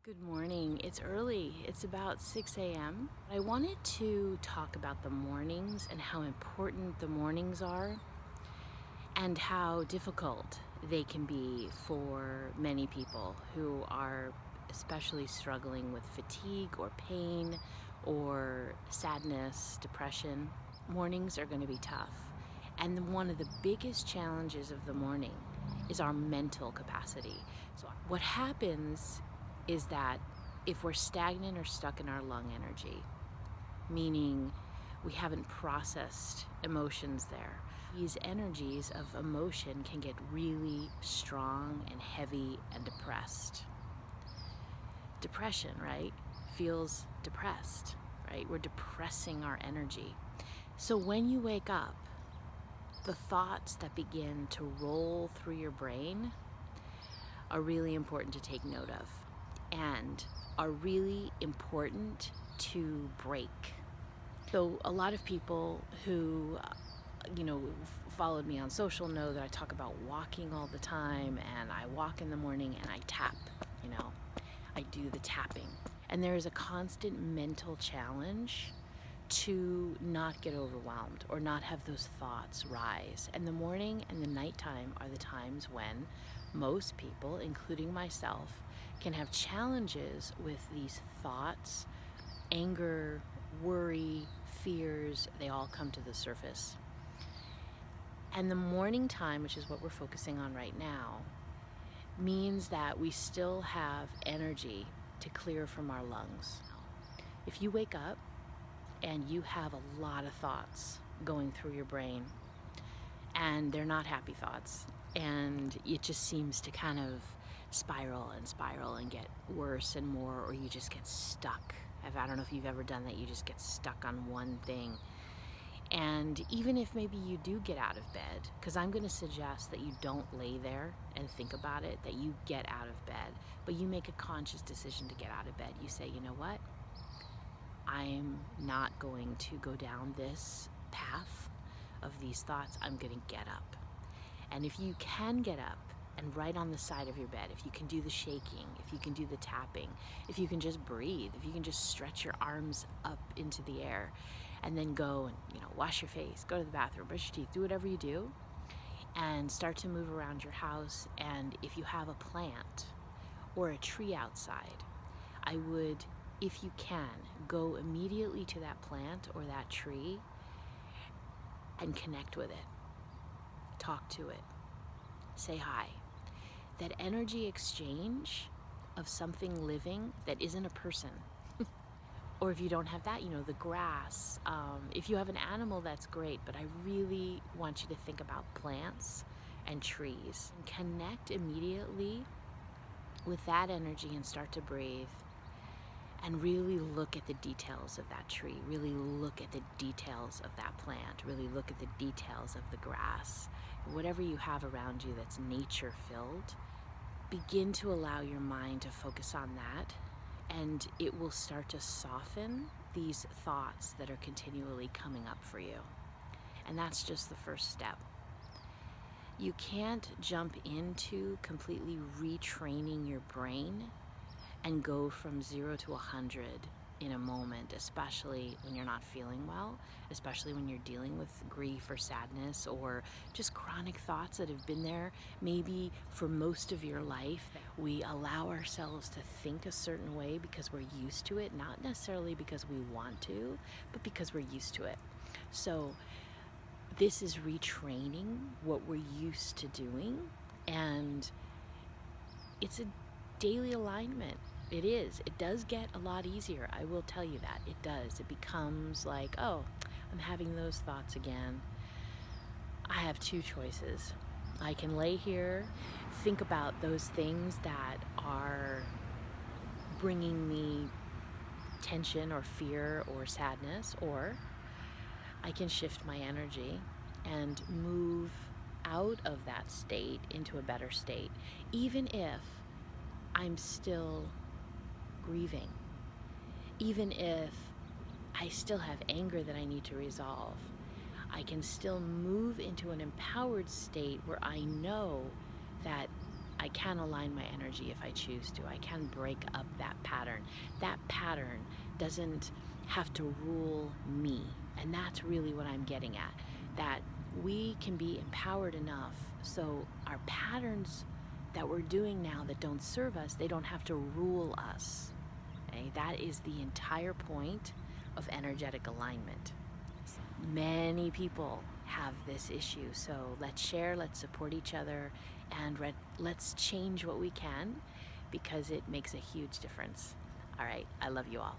Good morning. It's early. It's about 6 a.m. I wanted to talk about the mornings and how important the mornings are and how difficult they can be for many people who are especially struggling with fatigue or pain or sadness, depression. Mornings are going to be tough. And one of the biggest challenges of the morning is our mental capacity. So what happens is that if we're stagnant or stuck in our lung energy, meaning we haven't processed emotions there, these energies of emotion can get really strong and heavy and depressed. Depression, right? Feels depressed, right? We're depressing our energy. So when you wake up, the thoughts that begin to roll through your brain are really important to take note of and are really important to break. So a lot of people who followed me on social know that I talk about walking all the time, and I walk in the morning and I tap, I do the tapping. And there is a constant mental challenge to not get overwhelmed or not have those thoughts rise. And the morning and the nighttime are the times when most people, including myself, can have challenges with these thoughts, anger, worry, fears. They all come to the surface. And the morning time, which is what we're focusing on right now, means that we still have energy to clear from our lungs. If you wake up and you have a lot of thoughts going through your brain, and they're not happy thoughts, and it just seems to kind of spiral and get worse and more, or you just get stuck. I don't know if you've ever done that. You just get stuck on one thing. And even if maybe you do get out of bed, because I'm going to suggest that you don't lay there and think about it, that you get out of bed, but you make a conscious decision to get out of bed. You say, you know what? I'm not going to go down this path of these thoughts. I'm going to get up. And if you can get up and right on the side of your bed, if you can do the shaking, if you can do the tapping, if you can just breathe, if you can just stretch your arms up into the air and then go and, wash your face, go to the bathroom, brush your teeth, do whatever you do, and start to move around your house. And if you have a plant or a tree outside, I would, if you can, go immediately to that plant or that tree and connect with it. Talk to it. Say hi. That energy exchange of something living that isn't a person. Or if you don't have that, the grass. If you have an animal, that's great, but I really want you to think about plants and trees. And connect immediately with that energy and start to breathe. And really look at the details of that tree, really look at the details of that plant, really look at the details of the grass. Whatever you have around you that's nature-filled, begin to allow your mind to focus on that, and it will start to soften these thoughts that are continually coming up for you. And that's just the first step. You can't jump into completely retraining your brain and go from 0 to 100 in a moment, especially when you're not feeling well, especially when you're dealing with grief or sadness or just chronic thoughts that have been there maybe for most of your life. We allow ourselves to think a certain way because we're used to it, not necessarily because we want to, but because we're used to it. So this is retraining what we're used to doing, and it's a daily alignment. It is. It does get a lot easier. I will tell you that. It does. It becomes like, oh, I'm having those thoughts again. I have two choices. I can lay here, think about those things that are bringing me tension or fear or sadness, or I can shift my energy and move out of that state into a better state, even if I'm still grieving, even if I still have anger that I need to resolve. I can still move into an empowered state where I know that I can align my energy if I choose to. I can break up that pattern. That pattern doesn't have to rule me. And that's really what I'm getting at. That we can be empowered enough so our patterns that we're doing now that don't serve us, they don't have to rule us. Okay? That is the entire point of energetic alignment. Many people have this issue, so let's share, let's support each other, and let's change what we can, because it makes a huge difference. All right, I love you all.